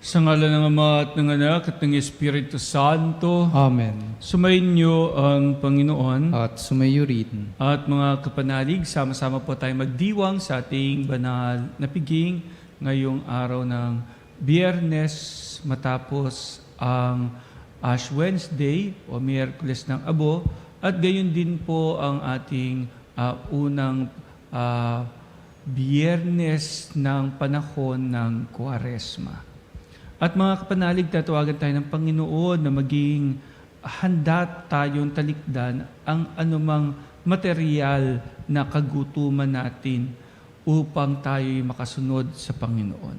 Sa ngalan ng Ama at ng Anak at ng Espiritu Santo, Amen. sumainyo ang Panginoon. At sumayo rin. At mga kapanalig, sama-sama po tayo magdiwang sa ating banal na piging ngayong araw ng Biyernes matapos ang Ash Wednesday o Miyerkules ng Abo, at gayon din po ang ating unang Biyernes ng panahon ng Kwaresma. At mga kapanalig, tatawagan tayo ng Panginoon na maging handa tayong talikdan ang anumang material na kagutuman natin upang tayo'y makasunod sa Panginoon.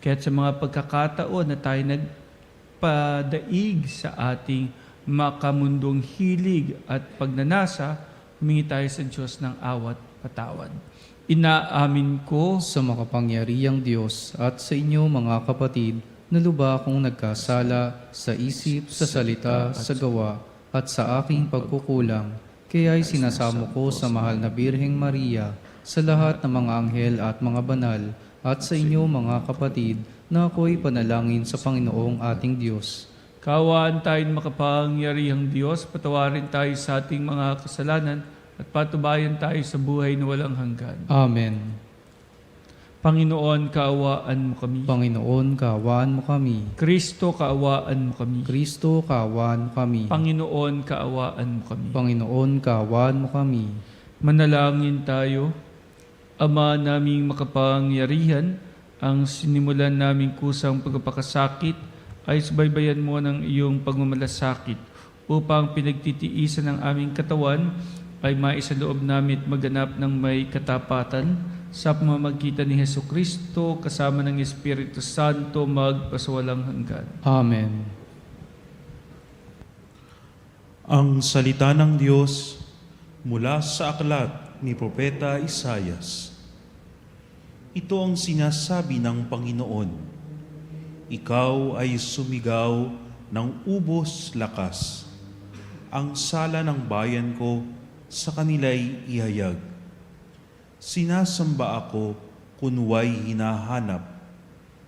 Kaya sa mga pagkakataon na tayo nagpadaig sa ating makamundong hilig at pagnanasa, humingi tayo sa Diyos ng awat patawad. Inaamin ko Sa makapangyarihang Diyos at sa inyo mga kapatid, na luba akong nagkasala sa isip, sa salita, sa gawa, at sa aking pagkukulang. Kaya'y sinasamo ko sa mahal na Birheng Maria, sa lahat ng mga anghel at mga banal, at sa inyo mga kapatid, na ako'y panalangin sa Panginoong ating Diyos. Kaawaan tayong makapangyarihang Diyos, patawarin tayo sa ating mga kasalanan at patubayan tayo sa buhay na walang hanggan. Amen. Panginoon, kaawaan mo kami. Panginoon, kaawaan mo kami. Kristo, kaawaan mo kami. Kristo, kaawaan mo kami. Panginoon, kaawaan mo kami. Panginoon, kaawaan mo kami. Manalangin tayo. Ama naming makapangyarihan, ang sinimulan naming kusang pagpapakasakit ay subaybayan mo ng iyong pagmamalasakit upang pinagtitiisan ng aming katawan ay maisaloob namin at maganap ng may katapatan sa pamamagitan ni Hesukristo kasama ng Espiritu Santo magpasawalang hanggan. Amen. Ang salita ng Diyos mula sa aklat ni Propeta Isaias. Ito ang sinasabi ng Panginoon. Ikaw ay sumigaw ng ubos lakas. Ang sala ng bayan ko sa kanila'y ihayag. Sinasamba ako kunway hinahanap.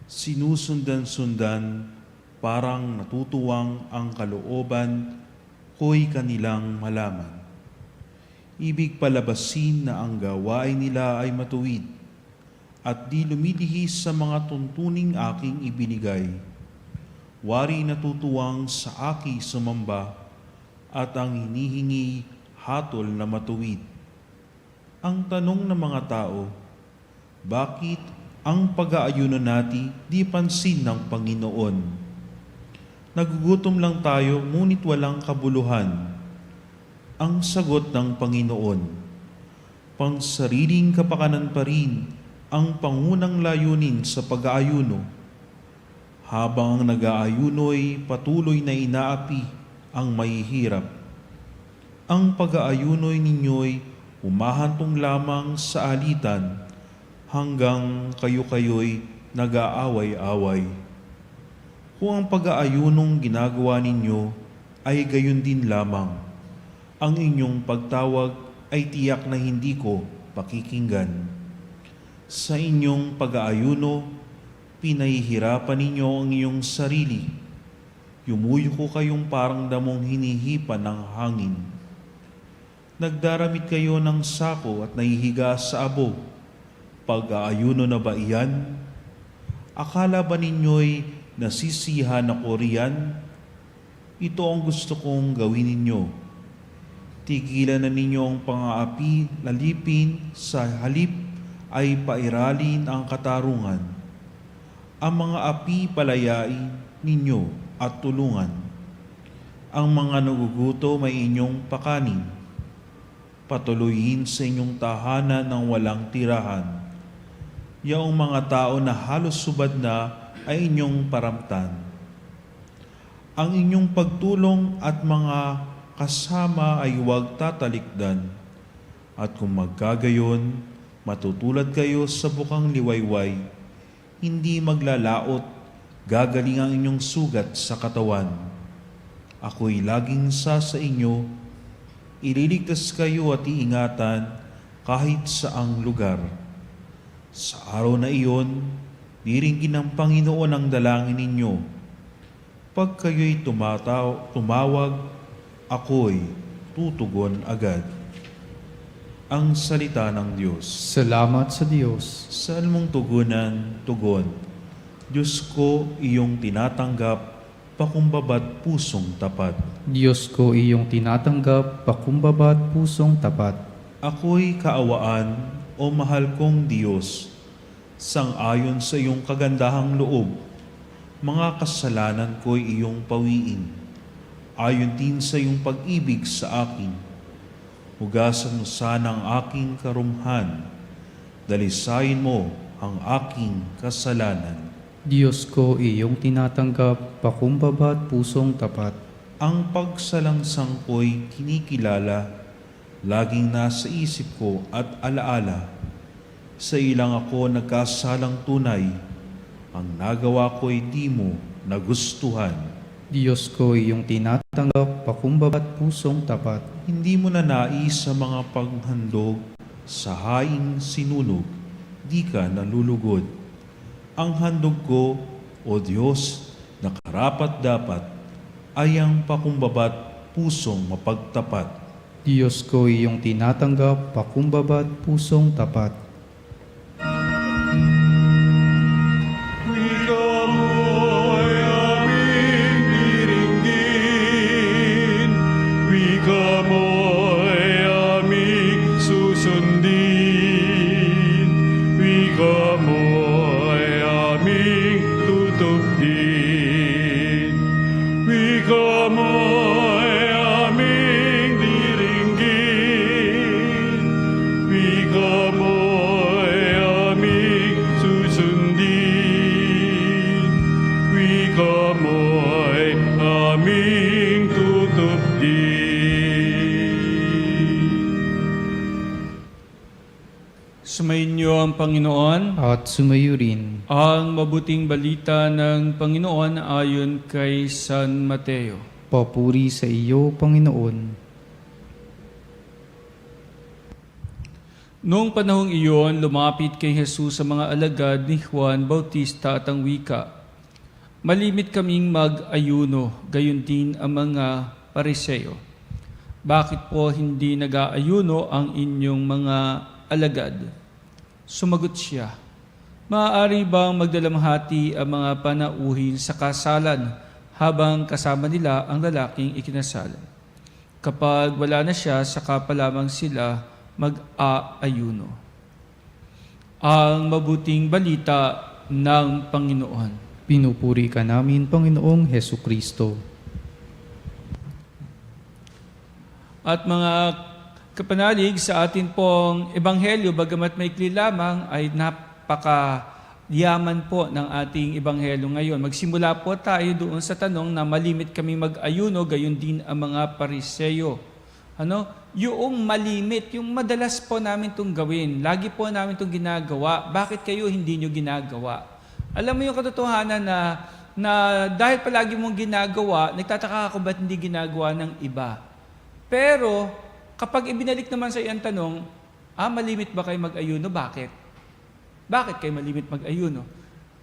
Sinusundan-sundan parang natutuwang ang kalooban ko'y kanilang malaman. Ibig palabasin na ang gawain nila ay matuwid at di lumilihis sa mga tuntuning aking ibinigay. Wari natutuwang sa aki sumamba at ang hinihingi hatol na matuwid. Ang tanong ng mga tao, bakit ang pag-aayuno natin di pansin ng Panginoon? Nagugutom lang tayo ngunit walang kabuluhan. Ang sagot ng Panginoon, pangsariling kapakanan pa rin ang pangunang layunin sa pag-aayuno. Habang ang nag-aayuno'y patuloy na inaapi ang mahihirap. Ang pag-aayuno'y ninyo'y umahantong lamang sa alitan hanggang kayo-kayo'y nag-aaway-away. Kung ang pag-aayunong ginagawa ninyo ay gayon din lamang, ang inyong pagtawag ay tiyak na hindi ko pakikinggan. Sa inyong pag-aayuno, pinahihirapan ninyo ang iyong sarili. Yumuyuko kayong parang damong hinihipan ng hangin. Nagdaramit kayo ng sako at nahihiga sa abo. Pag-aayuno na ba iyan? Akala ba ninyo'y nasisiyahan ako riyan? Ito ang gusto kong gawin ninyo. Tigilan na ninyo ang pang-aapi, lalipin, sa halip ay pairalin ang katarungan. Ang mga api palayain ninyo at tulungan. Ang mga nagugutom ay inyong pakanin. Patuloyin sa inyong tahanan ng walang tirahan. Yaong mga tao na halos subad na ay inyong paramtan. Ang inyong pagtulong at mga kasama ay huwag tatalikdan. At kung magkagayon, matutulad kayo sa bukang liwayway, hindi maglalaot, gagaling ang inyong sugat sa katawan. Ako'y laging sa inyo, ililigtas kayo at iingatan kahit saang lugar. Sa araw na iyon, Diringgin ng Panginoon ang dalangin ninyo. Pag kayo'y tumawag, ako'y tutugon agad. Ang salita ng Diyos. Salamat sa Diyos. Saan mong tugunan, tugon. Diyos ko, iyong tinatanggap, pakumbaba't pusong tapat. Diyos ko, iyong tinatanggap, pakumbaba't pusong tapat. Ako'y kaawaan, o mahal kong Diyos, sang-ayon sa iyong kagandahang loob. Mga kasalanan ko'y iyong pawiin, ayon din sa iyong pag-ibig sa akin. Hugasan mo sana ang aking karumhan, dalisayin mo ang aking kasalanan. Diyos ko, iyong tinatanggap, pakumbaba't pusong tapat. Ang pagsalangsang ko'y kinikilala, laging nasa isip ko at alaala. Sa ilang ako nagkasalang tunay, ang nagawa ko'y di mo nagustuhan. Diyos ko, iyong tinatanggap, pakumbaba't pusong tapat. Hindi mo na nais sa mga paghandog, sa haing sinunog, di ka nalulugod. Ang handog ko, O Diyos, na karapat-dapat, ay ang pakumbaba't pusong mapagtapat. Diyos ko, iyong tinatanggap, pakumbaba't pusong tapat. Sumainyo ang Panginoon. At sumayo rin. Ang mabuting balita ng Panginoon ayon kay San Mateo. Papuri sa iyo, Panginoon. Noong panahong iyon, lumapit kay Jesus sa mga alagad ni Juan Bautista at ang wika, "Malimit kaming mag-ayuno, gayon din ang mga Pariseo. Bakit po hindi nag-aayuno ang inyong mga alagad?" Sumagot siya, "Maaari bang magdalamhati ang mga panauhin sa kasalan habang kasama nila ang lalaking ikinasal? Kapag wala na siya, saka pa lamang sila mag-aayuno." Ang mabuting balita ng Panginoon. Pinupuri ka namin, Panginoong Hesukristo. At mga kapanalig, sa atin pong ebanghelyo, bagamat maikli lamang, ay napakayaman po ng ating ebanghelyo ngayon. Magsimula po tayo doon sa tanong na malimit kami mag-ayuno, gayon din ang mga Pariseo. Yung malimit, yung madalas po namin itong gawin. Lagi po namin itong ginagawa. Bakit kayo hindi nyo ginagawa? Alam mo yung katotohanan na dahil palagi mong ginagawa, nagtataka ako ba't hindi ginagawa ng iba. Pero kapag ibinalik naman sa iyo ang tanong, malimit ba kayo mag-ayuno? Bakit? Bakit kayo malimit mag-ayuno?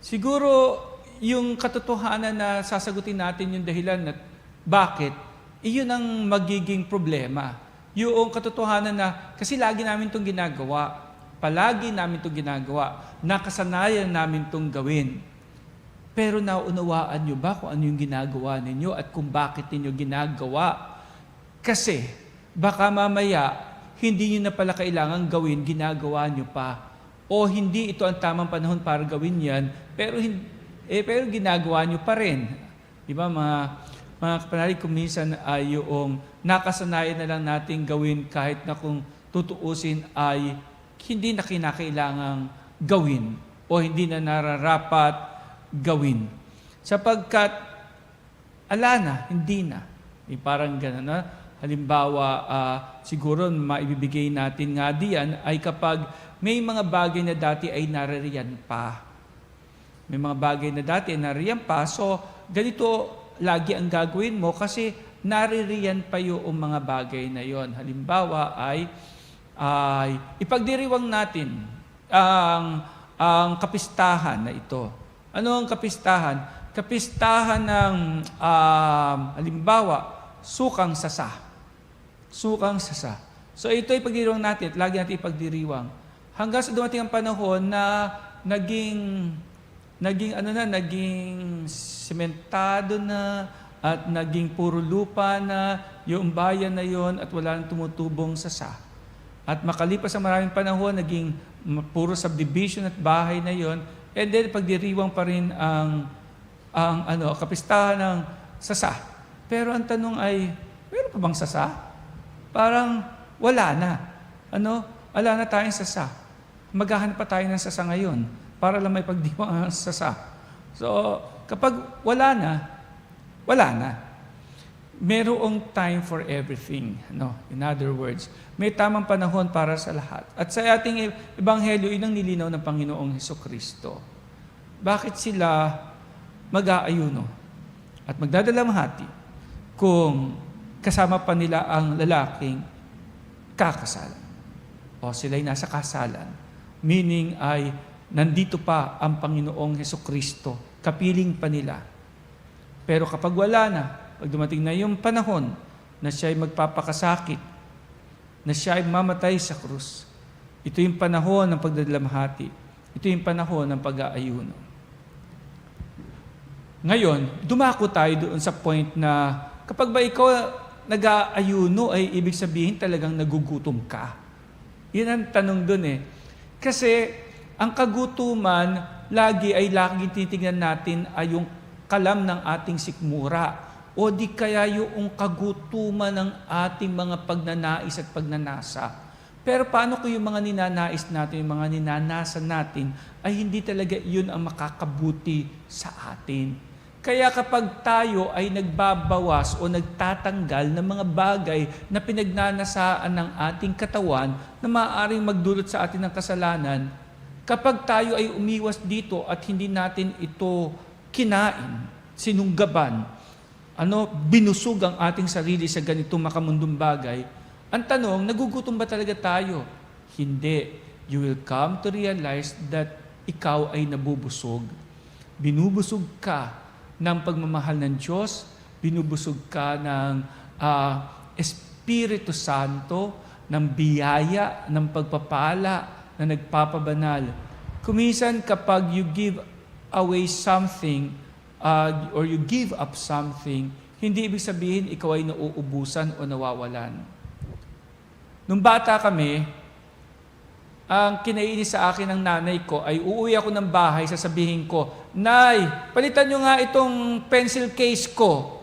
Siguro yung katotohanan na sasagutin natin yung dahilan na bakit, iyon ang magiging problema. Yung katotohanan na kasi lagi namin itong ginagawa, palagi namin itong ginagawa, nakasanayan namin itong gawin. Pero nauunawaan nyo ba kung ano yung ginagawa ninyo at kung bakit ninyo ginagawa? Kasi baka mamaya, hindi nyo na pala kailangan gawin, ginagawa nyo pa. O hindi ito ang tamang panahon para gawin yan, pero ginagawa nyo pa rin. Diba mga kapanalig, kung minsan ay yung nakasanayan na lang natin gawin kahit na kung tutuusin ay hindi na kinakailangang gawin o hindi na nararapat gawin. Sapagkat, hindi na. Parang gano'n na. Halimbawa, siguro maibibigay natin nga diyan ay kapag may mga bagay na dati ay naririyan pa. May mga bagay na dati ay naririyan pa. So, ganito lagi ang gagawin mo kasi naririyan pa yung mga bagay na yon. Halimbawa ay ipagdiriwang natin ang kapistahan na ito. Ano ang kapistahan? Kapistahan ng, halimbawa, sukang sasa. Sukang sasa. So ito ay pagdiriwang natin at lagi natin ipagdiriwang. Hanggang sa dumating ang panahon na naging sementado na at naging puro lupa na yung bayan na yon at wala nang tumutubong sasa. At makalipas ang maraming panahon, naging puro subdivision at bahay na yon, and then pagdiriwang pa rin ang kapistahan ng sasa. Pero ang tanong ay, meron pa bang sasa? Parang wala na. Wala na tayong sasa. Maghahanap pa tayo ng sasa ngayon para lang may pagdiwang ang sasa. So, kapag wala na, wala na. Merong time for everything. In other words, may tamang panahon para sa lahat. At sa ating ebanghelyo, yun ang nilinaw ng Panginoong Hesukristo. Bakit sila mag-aayuno at magdadalamhati kung kasama pa nila ang lalaking kakasalan? O sila'y nasa kasalan. Meaning ay nandito pa ang Panginoong Hesukristo. Kapiling pa nila. Pero kapag wala na, pag dumating na yung panahon na siya'y magpapakasakit, na siya'y mamatay sa krus, ito yung panahon ng pagdadalamhati. Ito yung panahon ng pag-aayuno. Ngayon, dumako tayo doon sa point na kapag ba ikaw nag-aayuno ay ibig sabihin talagang nagugutom ka. Yan ang tanong doon eh. Kasi ang kagutuman lagi titignan natin ay yung kalam ng ating sikmura o di kaya yung kagutuman ng ating mga pagnanais at pagnanasa. Pero paano kung yung mga ninanais natin, yung mga ninanasa natin ay hindi talaga yun ang makakabuti sa atin? Kaya kapag tayo ay nagbabawas o nagtatanggal ng mga bagay na pinagnanasaan ng ating katawan na maaaring magdulot sa atin ng kasalanan, kapag tayo ay umiwas dito at hindi natin ito kinain, sinunggaban, binusog ang ating sarili sa ganitong makamundong bagay, ang tanong, nagugutom ba talaga tayo? Hindi. You will come to realize that ikaw ay nabubusog. Binubusog ka ng pagmamahal ng Diyos, binubusog ka ng Espiritu Santo, ng biyaya, ng pagpapala na nagpapabanal. Kuminsan kapag you give away something or you give up something, hindi ibig sabihin ikaw ay nauubusan o nawawalan. Nung bata kami, ang kinainis sa akin ng nanay ko ay uuwi ako ng bahay, sasabihin ko, "Nay, palitan nyo nga itong pencil case ko."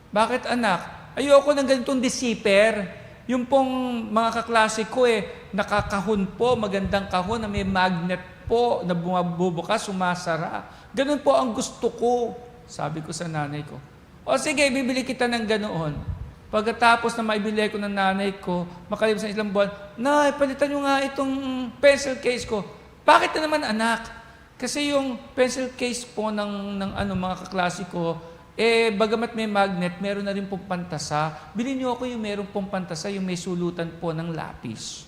"Bakit anak?" "Ayoko ng ganitong deceiver." Yung pong mga kaklase ko nakakahon po, magandang kahon na may magnet po na bumabubukas, sumasara. Ganun po ang gusto ko, sabi ko sa nanay ko. "O sige, bibili kita ng ganoon." Pagkatapos na maibili ko ng nanay ko, makalipas ng ilang buwan, "Nay, palitan nyo nga itong pencil case ko." "Bakit na naman anak?" Kasi yung pencil case po ng mga kaklase ko, bagamat may magnet, meron na rin pong pantasa. Bilhin niyo ako yung meron pong pantasa, yung may sulutan po ng lapis.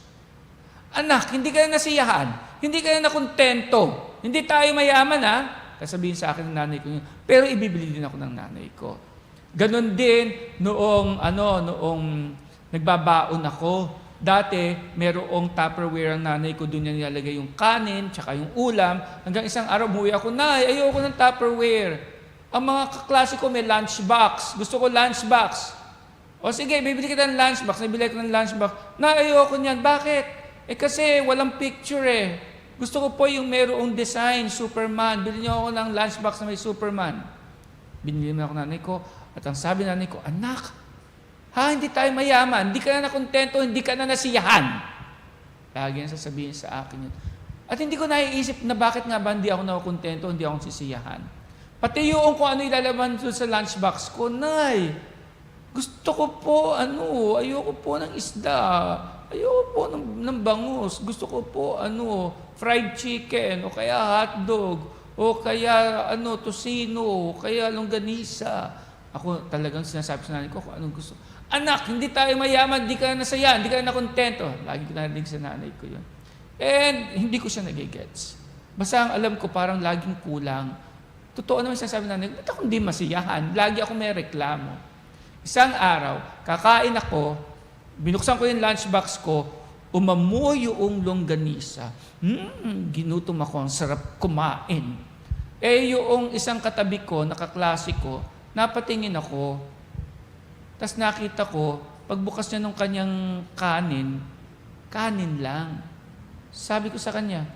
"Anak, hindi ka na nasiyahan. Hindi ka na nakontento. Hindi tayo mayaman ha." Sasabihin sa akin ng nanay ko yun. Pero ibibili din ako ng nanay ko. Ganon din noong nagbabaon ako. Dati, merong Tupperware ang nanay ko, doon niya nilalagay yung kanin, tsaka yung ulam. Hanggang isang araw, umuwi ako, "Nay, ayoko ng Tupperware. Ang mga kaklase ko may lunchbox. Gusto ko lunchbox." "O sige, bibili kita ng lunchbox." Nabili ko ng lunchbox. "Nay, ayoko niyan." "Bakit?" Kasi walang picture Gusto ko po yung merong design, Superman. Bili niyo ako ng lunchbox na may Superman. Binili mo ako nanay ko. At ang sabi ng nanay ko, "Anak, hindi tayo mayaman. Hindi ka na nakontento, hindi ka na nasiyahan." Lagi na sasabihin sa akin yun. At hindi ko naiisip na bakit nga ba hindi ako nakontento, hindi ako sisiyahan. Pati yung kung ano ilalaman doon sa lunchbox ko, "Nay, gusto ko po, ayoko po ng isda. Ayoko po ng bangus. Gusto ko po, fried chicken, o kaya hotdog, o kaya, tocino, o kaya longganisa." Ako talagang sinasabi sa nanay ko kung anong gusto. "Anak, hindi tayo mayaman, hindi ka na nasaya, hindi ka na nakontento." Lagi ko narinig sa nanay ko yun. And hindi ko siya nagigets. Basta ang alam ko parang laging kulang. Totoo naman sinasabi nanay, ba't ako hindi masiyahan? Lagi ako may reklamo. Isang araw, kakain ako, binuksan ko yung lunchbox ko, umamoy yung longganisa. Ginutom ako, ang sarap kumain. Yung isang katabi ko, nakaklase ko, napatingin ako, tas nakita ko, pagbukas niya ng kanyang kanin lang. Sabi ko sa kanya,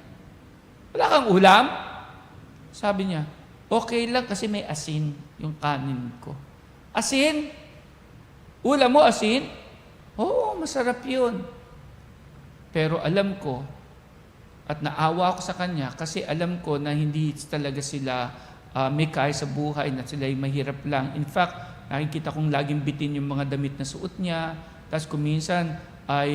wala kang ulam? Sabi niya, okay lang kasi may asin yung kanin ko. Asin? Ulam mo asin? Oo, masarap yun. Pero alam ko, at naawa ako sa kanya kasi alam ko na hindi talaga sila may kaya sa buhay, na sila ay mahirap lang. In fact, nakikita kong laging bitin yung mga damit na suot niya. Tapos kuminsan ay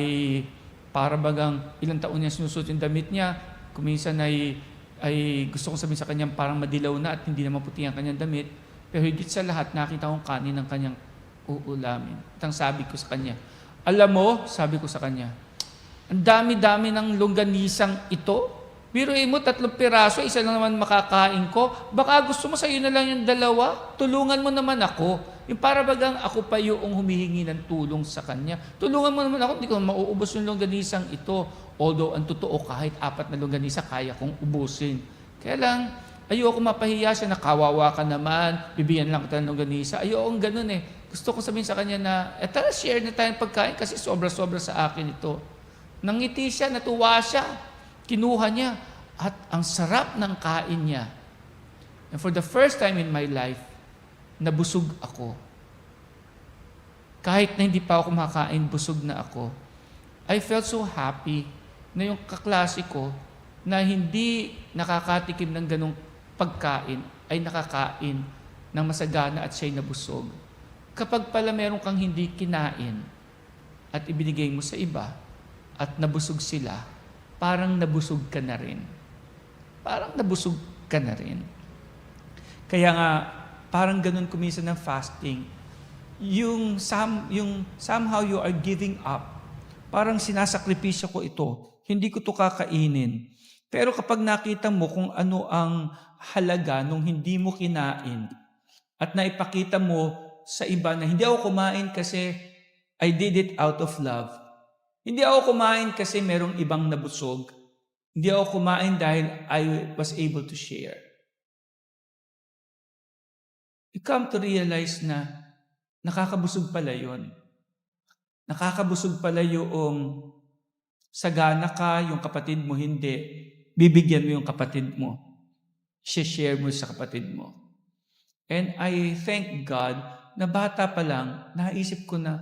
para bagang ilang taon niya sinusuot yung damit niya. Kuminsan ay gusto kong sabihin sa kanya parang madilaw na at hindi na maputi ang kanyang damit. Pero higit sa lahat, nakita kong kanin ng kanyang uulamin. At ang sabi ko sa kanya, alam mo, sabi ko sa kanya, ang dami-dami ng longganisang ito. Biruin mo, 3 piraso, isa lang naman makakain ko. Baka gusto mo sa'yo na lang yung 2. Tulungan mo naman ako. Yung para bagang ako pa yung humihingi ng tulong sa kanya. Tulungan mo naman ako, hindi ko mauubos yung longganisang ito. Although, ang totoo, kahit 4 na longganisa, kaya kong ubusin. Kaya lang, ayoko mapahiya siya na kawawa ka naman, bibigyan lang kita ng longganisa. Ayoko ganun eh. Gusto ko sabihin sa kanya na, tara, share na tayong pagkain kasi sobra-sobra sa akin ito. Nangiti siya, natuwa siya. Kinuha niya. At ang sarap ng kain niya. And for the first time in my life, nabusog ako. Kahit na hindi pa ako kumakain, busog na ako. I felt so happy na yung kaklase ko na hindi nakakatikim ng ganong pagkain ay nakakain ng masagana at siya'y nabusog. Kapag pala meron kang hindi kinain at ibinigay mo sa iba at nabusog sila, parang nabusog ka na rin. Parang nabusog ka na rin. Kaya nga, parang ganun kuminsan ng fasting. Yung somehow you are giving up. Parang sinasakripisyo ko ito. Hindi ko to kakainin. Pero kapag nakita mo kung ano ang halaga nung hindi mo kinain at naipakita mo sa iba na hindi ako kumain kasi I did it out of love. Hindi ako kumain kasi merong ibang nabusog. Hindi ako kumain dahil I was able to share. You come to realize na nakakabusog pala yun. Nakakabusog pala yung sagana ka, yung kapatid mo hindi. Bibigyan mo yung kapatid mo. Share mo sa kapatid mo. And I thank God na bata pa lang, naisip ko na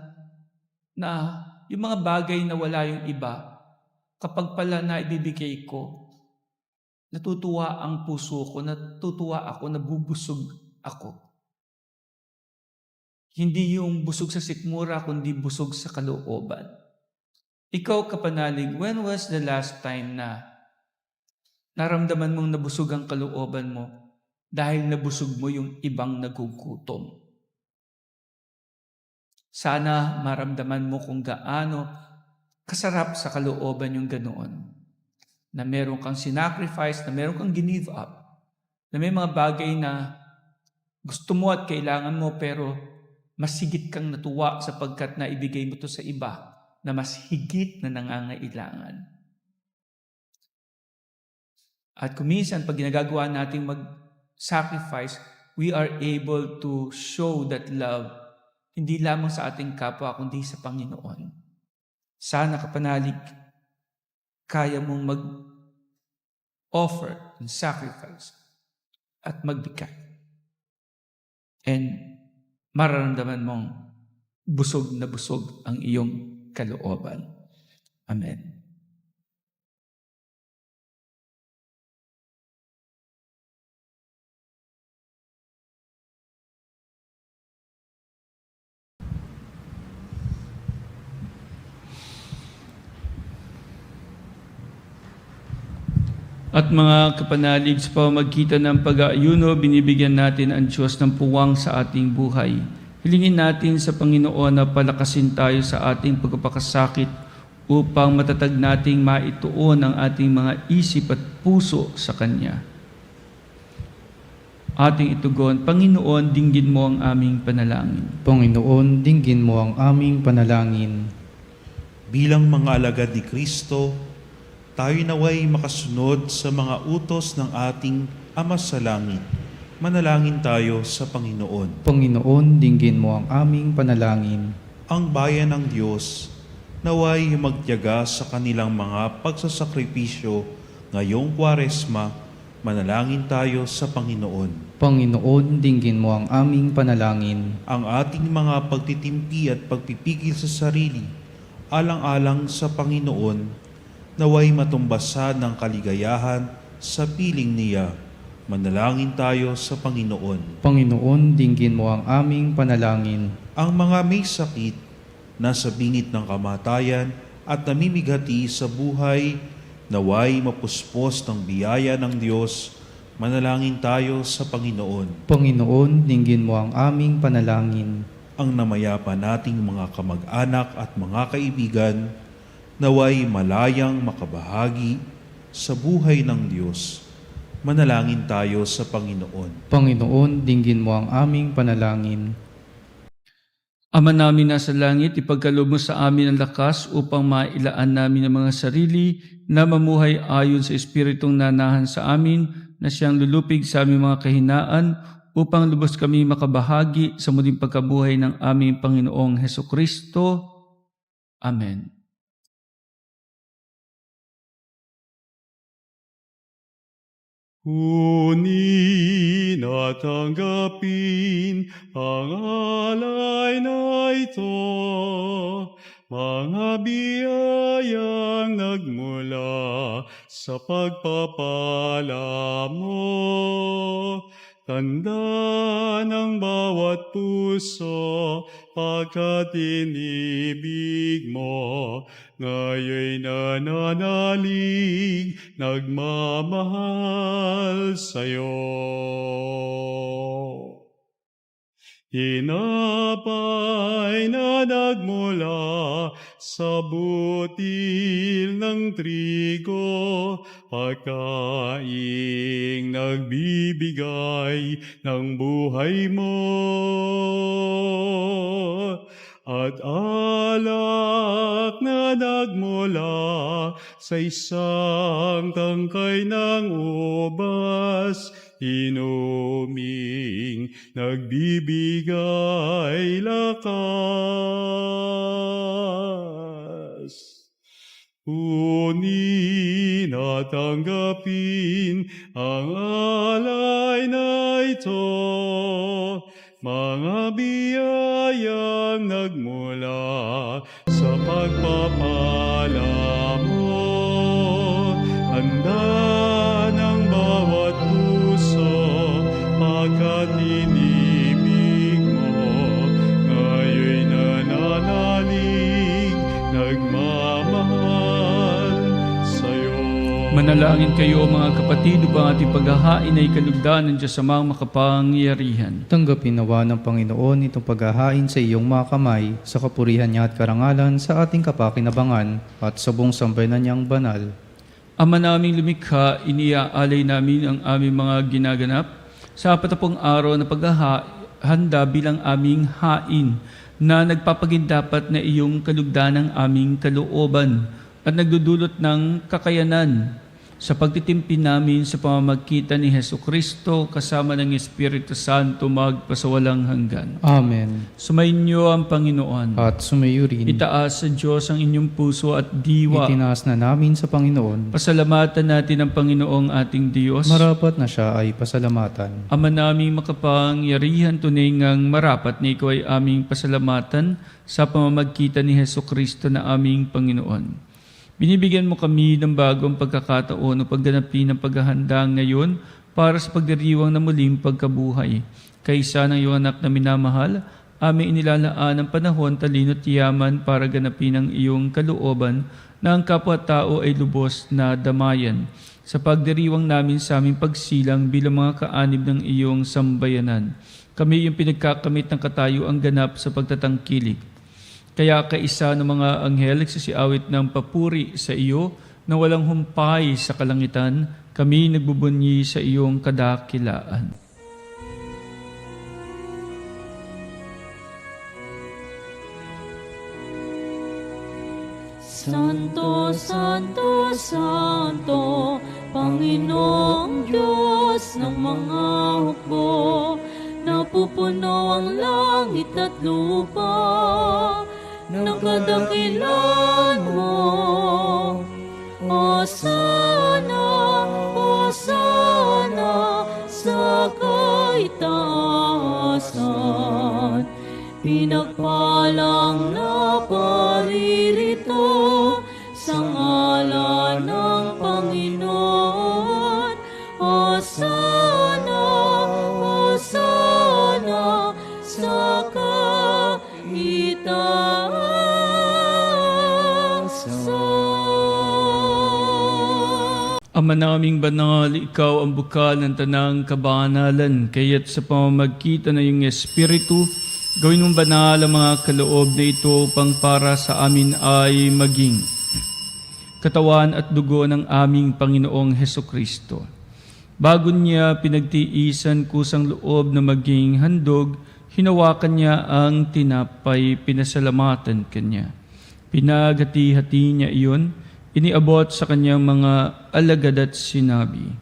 yung mga bagay na wala yung iba, kapag pala na ibibigay ko, natutuwa ang puso ko, natutuwa ako, nabubusog ako. Hindi yung busog sa sikmura, kundi busog sa kalooban. Ikaw, kapanalig, when was the last time na naramdaman mong nabusog ang kalooban mo dahil nabusog mo yung ibang nagugutom? Sana maramdaman mo kung gaano kasarap sa kalooban yung ganoon. Na meron kang sinacrifice, na meron kang give up. Na may mga bagay na gusto mo at kailangan mo pero mas higit kang natuwa sapagkat naibigay mo to sa iba na mas higit na nangangailangan. At kuminsan, pag ginagagawa nating mag-sacrifice, we are able to show that love hindi lamang sa ating kapwa, kundi sa Panginoon. Sana kapanalig, kaya mong mag-offer and sacrifice at magbigay. And mararamdaman mong busog na busog ang iyong kalooban. Amen. At mga kapanalig, sa pamamagitan ng pag-aayuno, binibigyan natin ang Diyos ng puwang sa ating buhay. Hilingin natin sa Panginoon na palakasin tayo sa ating pagpapakasakit upang matatag nating maituon ang ating mga isip at puso sa Kanya. Ating itugon, Panginoon, dinggin mo ang aming panalangin. Panginoon, dinggin mo ang aming panalangin. Bilang mga alagad ni Kristo, tayo naway makasunod sa mga utos ng ating Ama sa Langit. Manalangin tayo sa Panginoon. Panginoon, dinggin mo ang aming panalangin. Ang bayan ng Diyos, naway magtiyaga sa kanilang mga pagsasakripisyo ngayong Kwaresma, manalangin tayo sa Panginoon. Panginoon, dinggin mo ang aming panalangin. Ang ating mga pagtitimpi at pagpipigil sa sarili, alang-alang sa Panginoon, naway matumbasan ng kaligayahan sa piling niya. Manalangin tayo sa Panginoon. Panginoon, dinggin mo ang aming panalangin. Ang mga may sakit, nasa bingit ng kamatayan at namimighati sa buhay, naway mapuspos ng biyaya ng Diyos. Manalangin tayo sa Panginoon. Panginoon, dinggin mo ang aming panalangin. Ang namayapa nating mga kamag-anak at mga kaibigan, naway malayang makabahagi sa buhay ng Diyos. Manalangin tayo sa Panginoon. Panginoon, dinggin mo ang aming panalangin. Ama namin nasa langit, ipagkaloob mo sa amin ang lakas upang mailaan namin ang mga sarili na mamuhay ayon sa Espiritong nanahan sa amin na siyang lulupig sa aming mga kahinaan upang lubos kami makabahagi sa muling pagkabuhay ng aming Panginoong Hesukristo. Amen. Kunin at tanggapin ang alay na ito, mga biyayang nagmula sa pagpapala mo. Tanda ng bawat puso pagkat inibig mo, ngayon nananalig, nagmamahal sa'yo. Tinapay na nagmula sa butil ng trigo, pagkaing nagbibigay ng buhay mo. At alak na nagmula sa isang tangkay ng ubas, inuming nagbibigay lakas. Kunin at tanggapin ang alay na ito, mga biyayang nagmula sa pagpapala mo. Handa ng bawat puso pagkat inibig mo, ngayon nananalig, nagmamahal sa'yo. Manalangin kayo mga kapatid upang ating paghahain ay kalugdan ng Diyos Amang makapangyarihan. Tanggapin nawa ng Panginoon itong paghahain sa iyong mga kamay, sa kapurihan niya at karangalan sa ating kapakinabangan at sa buong sambayanan niyang banal. Ama naming lumikha, iniaalay namin ang aming mga ginaganap sa 40 araw na paghahanda bilang aming hain na nagpapagindapat na iyong kalugdan ng aming kalooban at nagdudulot ng kakayanan sa pagtitimpi namin sa pamamagitan ni Hesukristo kasama ng Espiritu Santo magpasawalang hanggan. Amen. Sumainyo ang Panginoon. At sumayo rin. Itaas sa Diyos ang inyong puso at diwa. Itinaas na namin sa Panginoon. Pasalamatan natin ang Panginoong ating Diyos. Marapat na siya ay pasalamatan. Ama naming makapangyarihan, tunay ngang marapat na ikaw ay aming pasalamatan sa pamamagitan ni Hesukristo na aming Panginoon. Binibigyan mo kami ng bagong pagkakataon upang ganapin ang paghahanda ngayon para sa pagdiriwang na muling pagkabuhay. Kaysa ng iyong anak na minamahal, aming inilalaan ang panahon, talino at yaman para ganapin ang iyong kalooban na ang kapwa-tao ay lubos na damayan. Sa pagdiriwang namin sa aming pagsilang bilang mga kaanib ng iyong sambayanan, kami yung pinagkakamit ng katayuang ganap sa pagtatangkilik. Kaya kaisa ng mga anghel nagsisiawit ng papuri sa iyo na walang humpay sa kalangitan, kami nagbubunyi sa iyong kadakilaan. Santo, Santo, Santo, Panginoong Diyos ng mga hukbo, napupuno ang langit at lupa ng kadakilan mo. Hosana, Hosana sa kaitaasan. Pinagpalang na paririto sa ngalan ng Panginoon. Hosana, Hosana sa kaitaasan. Ama naming banal, ikaw ang bukal ng tanang kabanalan, kaya't sa pamamagitan ng iyong Espiritu, gawin mong banal ang mga kaloob na ito upang para sa amin ay maging katawan at dugo ng aming Panginoong Hesukristo. Bago niya pinagtiisan kusang loob na maging handog, hinawakan niya ang tinapay, pinasalamatan kanya. Pinaghati-hati niya iyon, iniabot sa kanyang mga alagad at sinabi,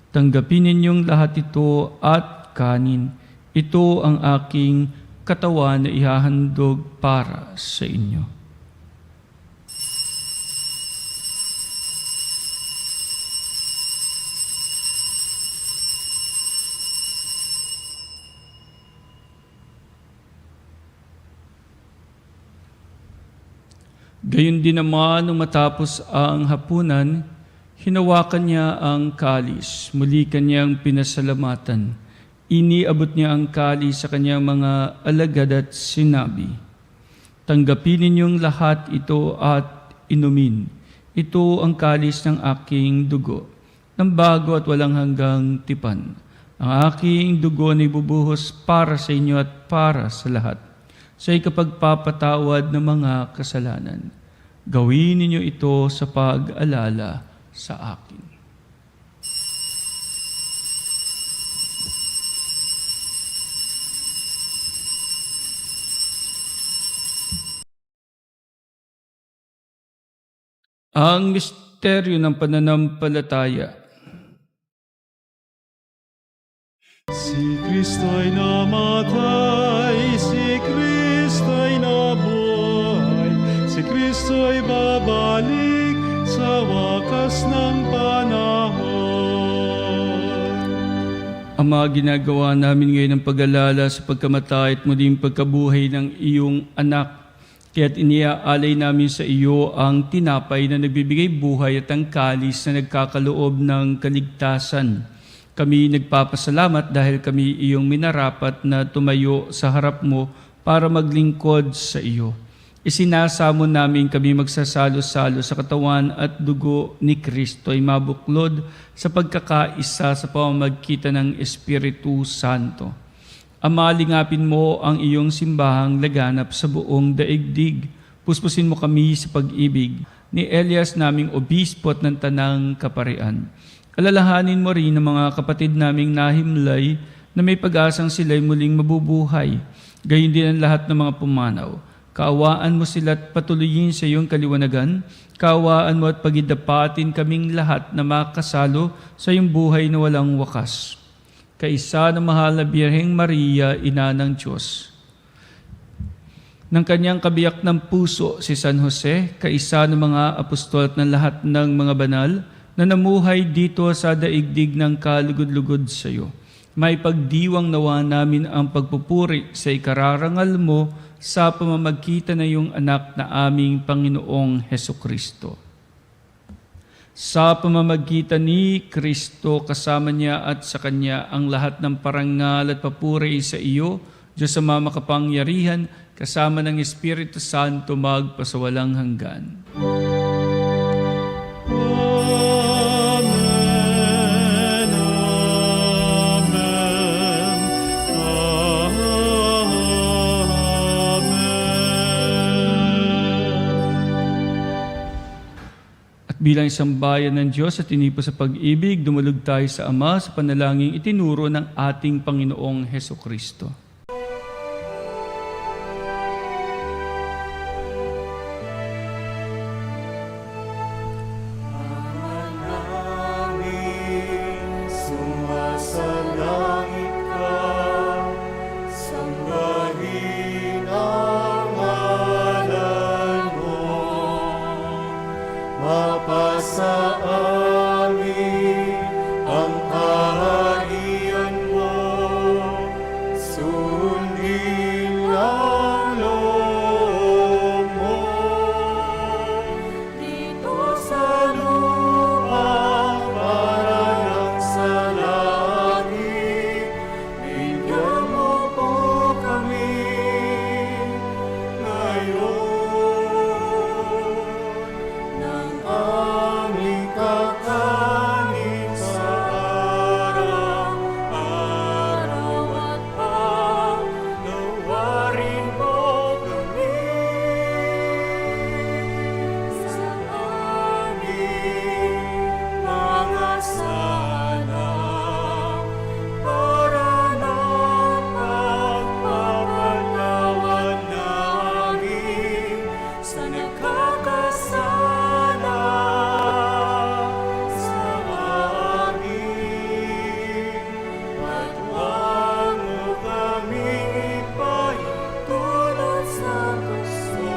"Tanggapin ninyong lahat ito at kanin. Ito ang aking katawan na ihahandog para sa inyo." Gayon din naman nung matapos ang hapunan, hinawakan niya ang kalis, muli kanyang pinasalamatan. Iniabot niya ang kalis sa kanyang mga alagad at sinabi, "Tanggapin ninyong lahat ito at inumin. Ito ang kalis ng aking dugo, ng bago at walang hanggang tipan. Ang aking dugo na ibubuhos para sa inyo at para sa lahat, sa ikapagpapatawad ng mga kasalanan. Gawin ninyo ito sa pag-alala sa akin." Ang misteryo ng pananampalataya. Si Kristo'y namatay, si Kristo'y nabuhay, si Kristo'y babalik sa wakas ng panahon. Ama, ginagawa namin ngayon ang pag-alala sa pagkamatay at muling pagkabuhay ng iyong anak. Kaya't iniaalay namin sa iyo ang tinapay na nagbibigay buhay at ang kalis na nagkakaloob ng kaligtasan. Kami nagpapasalamat dahil kami iyong minarapat na tumayo sa harap mo para maglingkod sa iyo. Isinasamo namin kami magsasalo-salo sa katawan at dugo ni Kristo ay mabuklod sa pagkakaisa sa pamamagitan ng Espiritu Santo. Ama, lingapin mo ang iyong simbahang laganap sa buong daigdig. Puspusin mo kami sa pag-ibig ni Elias naming obispo at ng Tanang Kaparian. Alalahanin mo rin ang mga kapatid naming nahimlay na may pag-asang sila'y muling mabubuhay. Gayon din ang lahat ng mga pumanaw. Kaawaan mo sila at patuloyin sa iyong kaliwanagan. Kaawaan mo at pagidapatin kaming lahat na makasalo sa iyong buhay na walang wakas. Kaisa ng mahal na Birheng Maria, Ina ng Diyos. Ng kanyang kabiyak ng puso si San Jose, kaisa ng mga apostol at ng lahat ng mga banal na namuhay dito sa daigdig ng kalugod-lugod sa iyo. May pagdiwang nawa namin ang pagpupuri sa ikararangal mo sa pamamagitan ng iyong anak na aming Panginoong Hesukristo. Sa pamamagitan ni Kristo, kasama niya at sa Kanya ang lahat ng parangal at papuri sa iyo, Diyos Ama makapangyarihan, kasama ng Espiritu Santo magpasawalang hanggan. Amen, amen, amen. Bilang isang bayan ng Diyos at tinipo sa pag-ibig, dumulog tayo sa Ama sa panalangin itinuro ng ating Panginoong Hesukristo. Sumasalangit ka, sambahin ang ngalan mo. Mapasa amin ang kaharian mo, sundin ang loob mo. Dito sa lupa, parang sa langit, bigyan mo po kami ngayon ng aming kakanin sa araw-araw at pagnawarin mo kami sa aming mga sala para ng pagpapatawad namin sa nagkakasala sa amin. At huwag mo kaming ipahintulot sa gusto,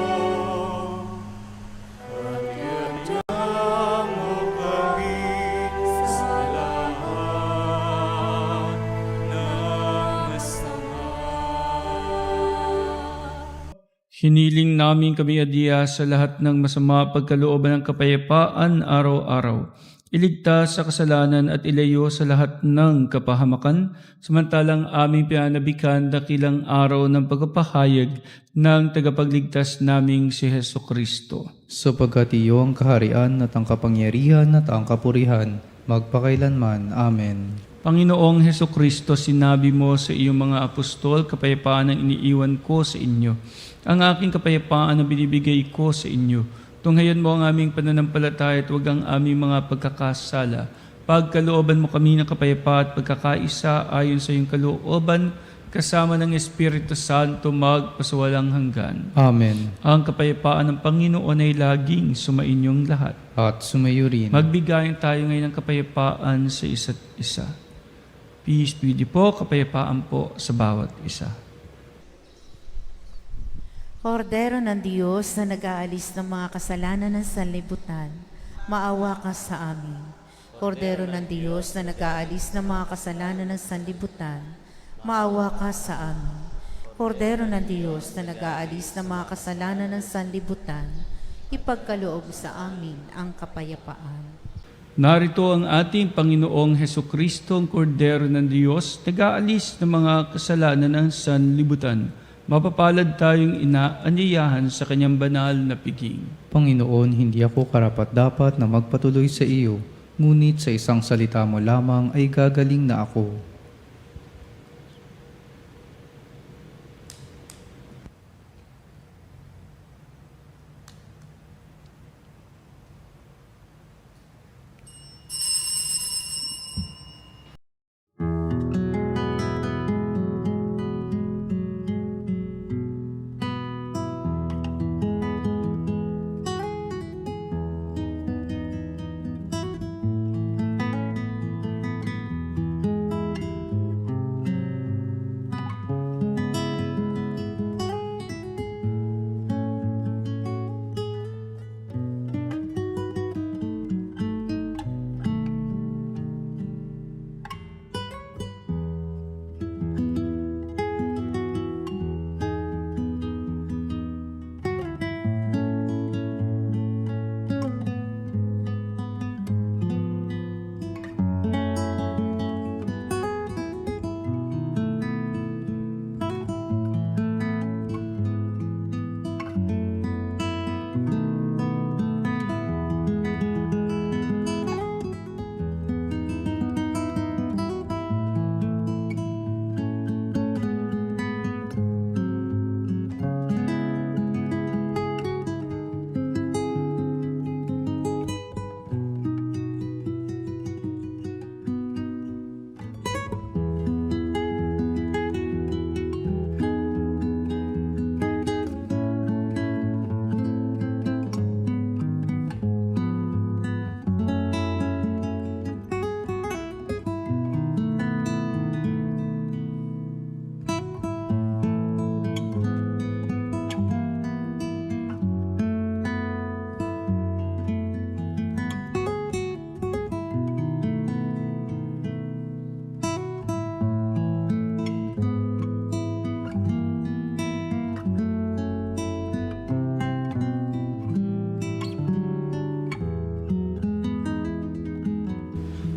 at iadya mo kami sa lahat ng masama. Hiniling namin kami adya sa lahat ng masama pagkalooban ng kapayapaan araw-araw. Iligtas sa kasalanan at ilayo sa lahat ng kapahamakan, samantalang aming pinanabikan dakilang araw ng pagpapahayag ng tagapagligtas naming si Hesukristo. Sapagkat iyo ang kaharian at ang kapangyarihan at ang kapurihan, magpakailanman. Amen. Panginoong Hesukristo, sinabi mo sa iyong mga apostol, kapayapaan ang iniiwan ko sa inyo. Ang aking kapayapaan ang binibigay ko sa inyo. Tunghayan mo ang aming pananampalataya at huwag ang aming mga pagkakasala. Pagkalooban mo kami ng kapayapaan at pagkakaisa ayon sa iyong kalooban, kasama ng Espiritu Santo magpasawalang hanggan. Amen. Ang kapayapaan ng Panginoon ay laging sumainyong lahat. At sumayo rin. Magbigayan tayo ngayon ng kapayapaan sa isa't isa. Peace be with you po, kapayapaan po sa bawat isa. Kordero ng Diyos na nag-aalis ng mga kasalanan ng sanlibutan, maawa ka sa amin. Kordero ng Diyos na nag-aalis ng mga kasalanan ng sanlibutan, maawa ka sa amin. Kordero ng Diyos na nag-aalis ng mga kasalanan ng sanlibutan, ipagkaloob sa amin ang kapayapaan. Narito ang ating Panginoong Hesukristo, ang Kordero ng Diyos, nag-aalis ng mga kasalanan ng sanlibutan. Mapapalad tayong inaanyayahan sa kanyang banal na piging. Panginoon, hindi ako karapat-dapat na magpatuloy sa iyo, ngunit sa isang salita mo lamang ay gagaling na ako.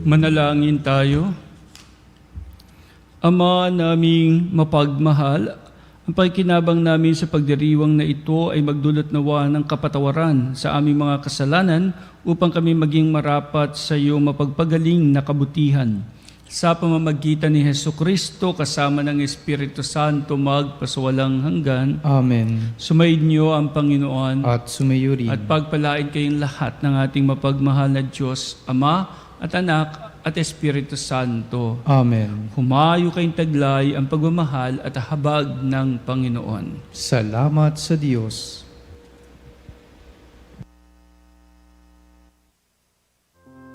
Manalangin tayo. Ama naming mapagmahal, ang pagkinabang namin sa pagdiriwang na ito ay magdulot nawa ng kapatawaran sa aming mga kasalanan upang kami maging marapat sa iyong mapagpagaling na kabutihan. Sa pamamagitan ni Hesukristo kasama ng Espiritu Santo magpasawalang hanggan, Amen. sumaid niyo ang Panginoon At sumayo rin. at pagpalain kayong lahat ng ating mapagmahal na Diyos, Ama at Anak at Espiritu Santo. Amen. Humayo kayong taglay ang pagmamahal at habag ng Panginoon. Salamat sa Diyos.